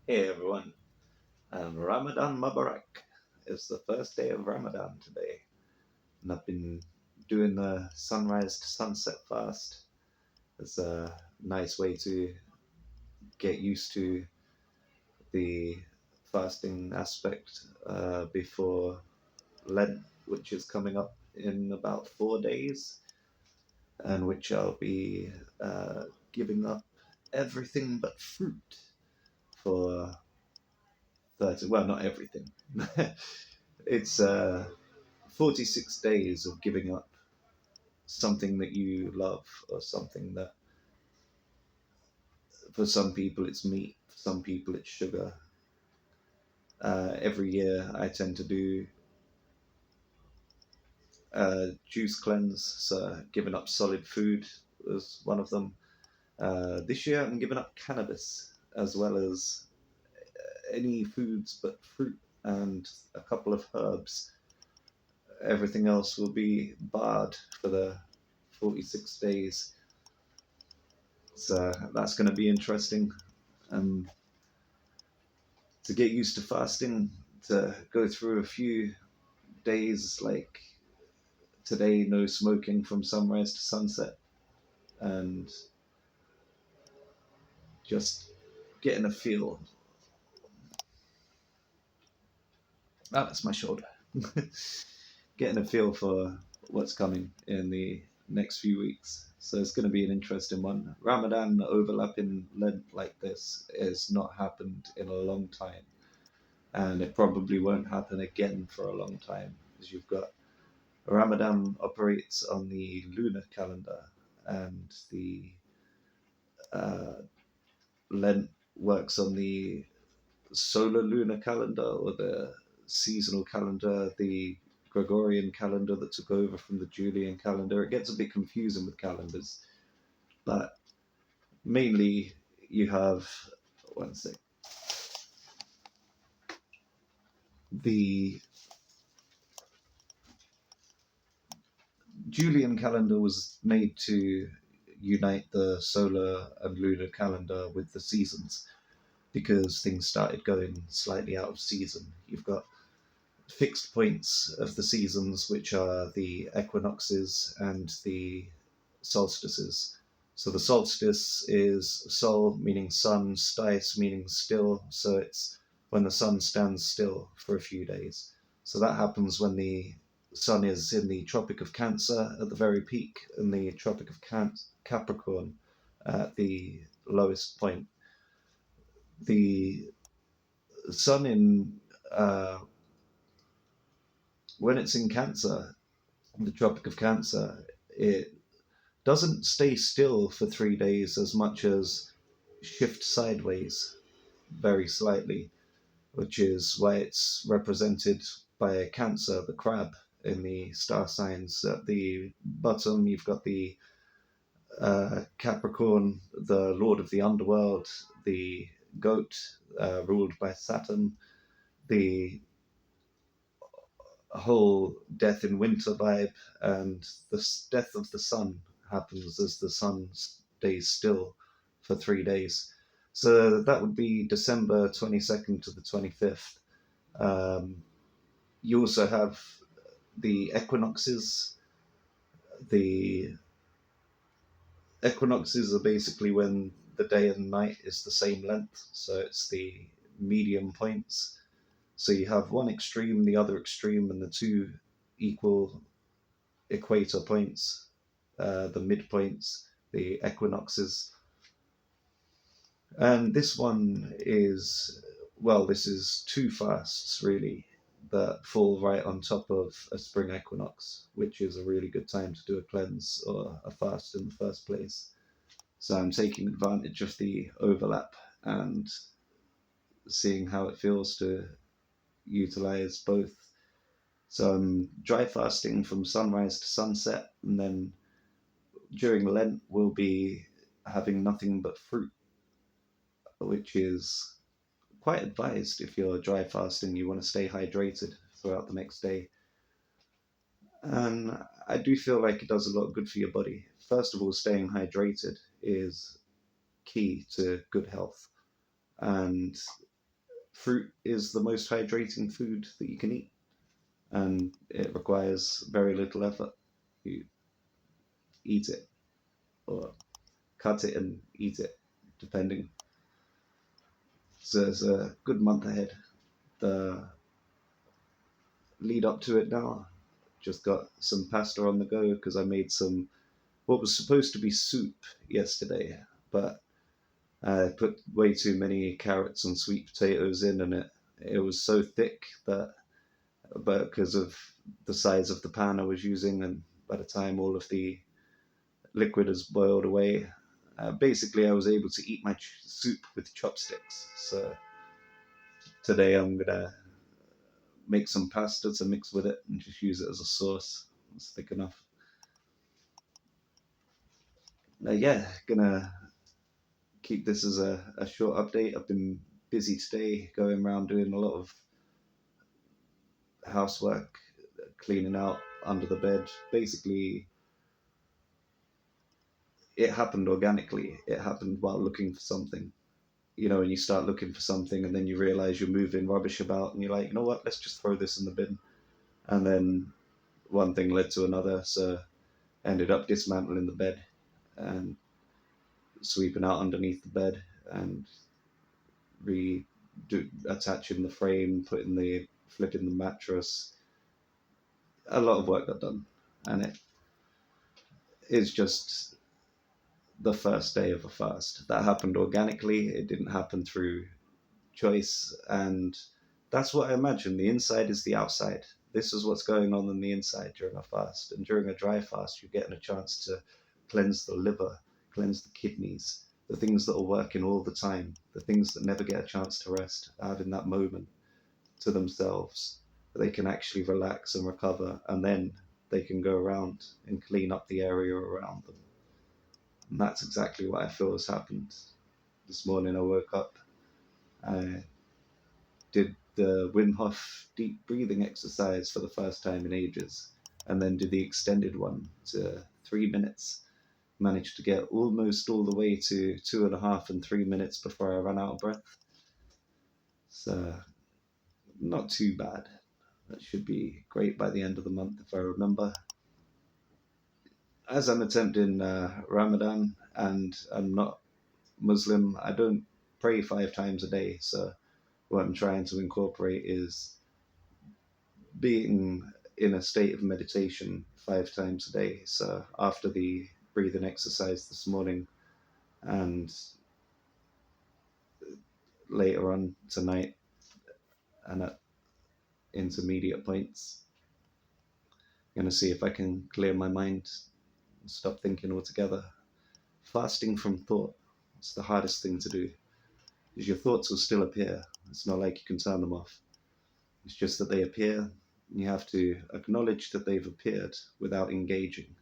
Hey everyone, Ramadan Mubarak. It's the first day of Ramadan today, and I've been doing the sunrise to sunset fast. It's a nice way to get used to the fasting aspect before Lent, which is coming up in about 4 days, and which I'll be giving up everything but fruit for 30, well, not everything. It's 46 days of giving up something that you love, or something that for some people it's meat, for some people it's sugar. Every year I tend to do juice cleanse, so giving up solid food was one of them. This year I'm giving up cannabis as well as any foods but fruit and a couple of herbs. Everything else will be barred for the 46 days. So that's going to be interesting. Um, to get used to fasting, to go through a few days like today, no smoking from sunrise to sunset, and just getting a feel. Ah, that's my shoulder. Getting a feel for what's coming in the next few weeks. So it's going to be an interesting one. Ramadan overlapping Lent like this has not happened in a long time, and it probably won't happen again for a long time, as you've got Ramadan operates on the lunar calendar, and the uh, Lent works on the solar lunar calendar, or the seasonal calendar, the Gregorian calendar that took over from the Julian calendar. It gets a bit confusing with calendars, but mainly you have, one sec, the Julian calendar was made to unite the solar and lunar calendar with the seasons, because things started going slightly out of season. You've got fixed points of the seasons, which are the equinoxes and the solstices. So the solstice is sol, meaning sun, stis, meaning still. So it's when the sun stands still for a few days. So that happens when the sun is in the Tropic of Cancer at the very peak, and the Tropic of Capricorn at the lowest point. The sun in when it's in Cancer, the Tropic of Cancer, it doesn't stay still for 3 days as much as shift sideways very slightly, which is why it's represented by a Cancer, the crab, in the star signs. At the bottom, you've got the Capricorn, the lord of the underworld, the goat, ruled by Saturn, the whole death in winter vibe, and the death of the sun happens as the sun stays still for 3 days. So that would be December 22nd to the 25th. Um, you also have the equinoxes. The equinoxes are basically when the day and night is the same length, so it's the medium points. So you have one extreme, the other extreme, and the two equal equator points, the midpoints, the equinoxes. And this one is, well, this is two fasts really that fall right on top of a spring equinox, which is a really good time to do a cleanse or a fast in the first place. So I'm taking advantage of the overlap and seeing how it feels to utilize both. So I'm dry fasting from sunrise to sunset, and then during Lent we'll be having nothing but fruit, which is quite advised if you're dry fasting, you want to stay hydrated throughout the next day. And I do feel like it does a lot of good for your body. First of all, staying hydrated is key to good health. And fruit is the most hydrating food that you can eat, and it requires very little effort. You eat it or cut it and eat it, depending. So it's a good month ahead. The lead up to it now, just got some pasta on the go because I made some what was supposed to be soup yesterday, but I put way too many carrots and sweet potatoes in, and it was so thick that, but because of the size of the pan I was using, and by the time all of the liquid has boiled away, basically I was able to eat my soup with chopsticks. So today I'm gonna make some pasta to mix with it and just use it as a sauce. It's thick enough. Yeah, gonna keep this as a short update. I've been busy today going around doing a lot of housework, cleaning out under the bed. Basically, it happened organically. It happened while looking for something. You know, when you start looking for something and then you realize you're moving rubbish about and you're like, you know what, let's just throw this in the bin. And then one thing led to another. So I ended up dismantling the bed and sweeping out underneath the bed and attaching the frame, flipping the mattress. A lot of work got done, and it is just the first day of a fast. That happened organically. It didn't happen through choice, and that's what I imagine. The inside is the outside. This is what's going on in the inside during a fast, and during a dry fast, you're getting a chance to cleanse the liver, cleanse the kidneys, the things that are working all the time, the things that never get a chance to rest, having that moment to themselves. They can actually relax and recover, and then they can go around and clean up the area around them. And that's exactly what I feel has happened. This morning I woke up, I did the Wim Hof deep breathing exercise for the first time in ages, and then did the extended one to 3 minutes. Managed to get almost all the way to 2.5 and 3 minutes before I ran out of breath. So, not too bad. That should be great by the end of the month if I remember. As I'm attempting Ramadan and I'm not Muslim, I don't pray 5 times a day. So what I'm trying to incorporate is being in a state of meditation 5 times a day. So after the breathing exercise this morning and later on tonight and at intermediate points, I'm going to see if I can clear my mind and stop thinking altogether. Fasting from thought, it's the hardest thing to do because your thoughts will still appear. It's not like you can turn them off. It's just that they appear, and you have to acknowledge that they've appeared without engaging.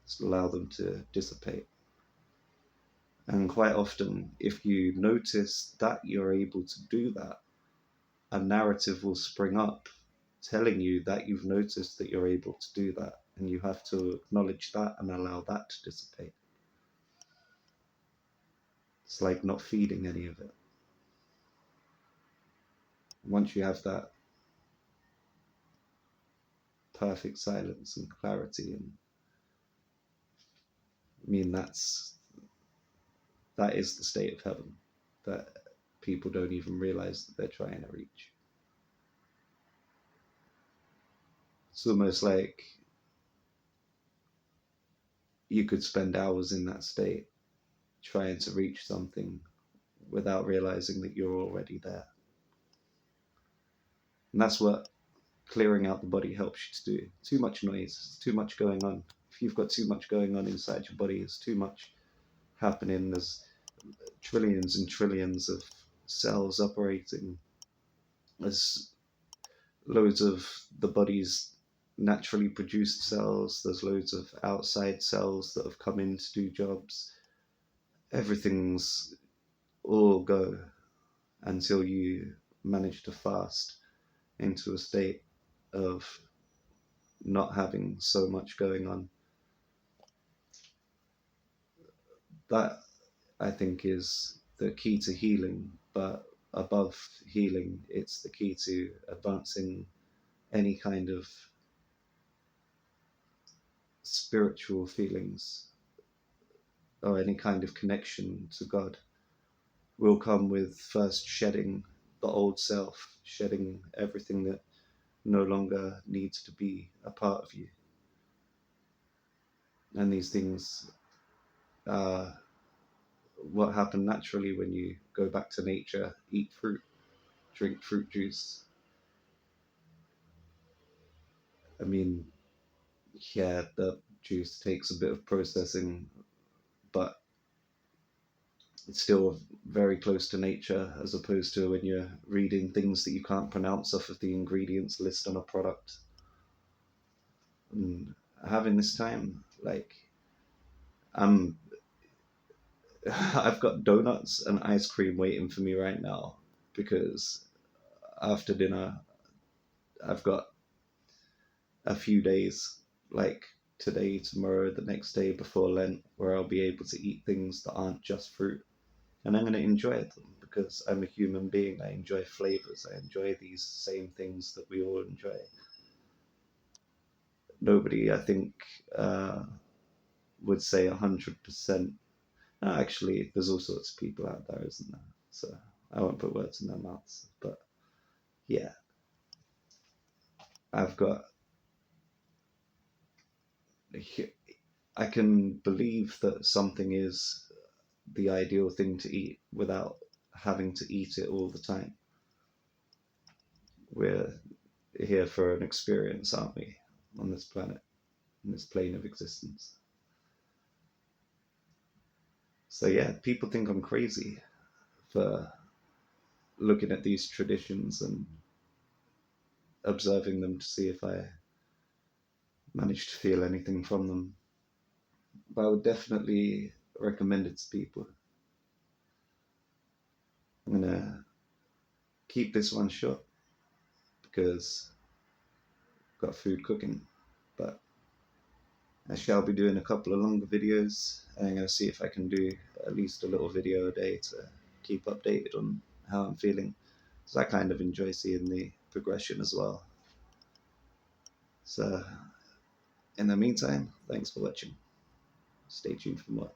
Just allow them to dissipate. And quite often, if you notice that you're able to do that, a narrative will spring up telling you that you've noticed that you're able to do that. And you have to acknowledge that and allow that to dissipate. It's like not feeding any of it. Once you have that perfect silence and clarity, and I mean that is the state of heaven that people don't even realize that they're trying to reach. It's almost like you could spend hours in that state trying to reach something without realizing that you're already there. And that's what clearing out the body helps you to do. Too much noise, too much going on. If you've got too much going on inside your body, there's too much happening. There's trillions and trillions of cells operating. There's loads of the body's naturally produced cells. There's loads of outside cells that have come in to do jobs. Everything's all go until you manage to fast into a state of not having so much going on. That, I think, is the key to healing, but above healing, it's the key to advancing any kind of spiritual feelings or any kind of connection to God will come with first shedding the old self, shedding everything that no longer needs to be a part of you. And these things are what happen naturally when you go back to nature, eat fruit, drink fruit juice. I mean, yeah, the juice takes a bit of processing, but it's still very close to nature as opposed to when you're reading things that you can't pronounce off of the ingredients list on a product. And having this time, like, I'm I've got donuts and ice cream waiting for me right now because after dinner I've got a few days, like today, tomorrow, the next day before Lent, where I'll be able to eat things that aren't just fruit. And I'm going to enjoy them because I'm a human being. I enjoy flavors. I enjoy these same things that we all enjoy. Nobody, I think, uh, would say 100%. Actually, there's all sorts of people out there, isn't there? So I won't put words in their mouths. But yeah, I've got. I can believe that something is the ideal thing to eat without having to eat it all the time. We're here for an experience, aren't we, on this planet, on this plane of existence? So yeah, people think I'm crazy for looking at these traditions and observing them to see if I manage to feel anything from them. But I would definitely recommend it to people. I'm gonna keep this one short because I've got food cooking, but I shall be doing a couple of longer videos. I'm going to see if I can do at least a little video a day to keep updated on how I'm feeling. So I kind of enjoy seeing the progression as well. So in the meantime, thanks for watching. Stay tuned for more.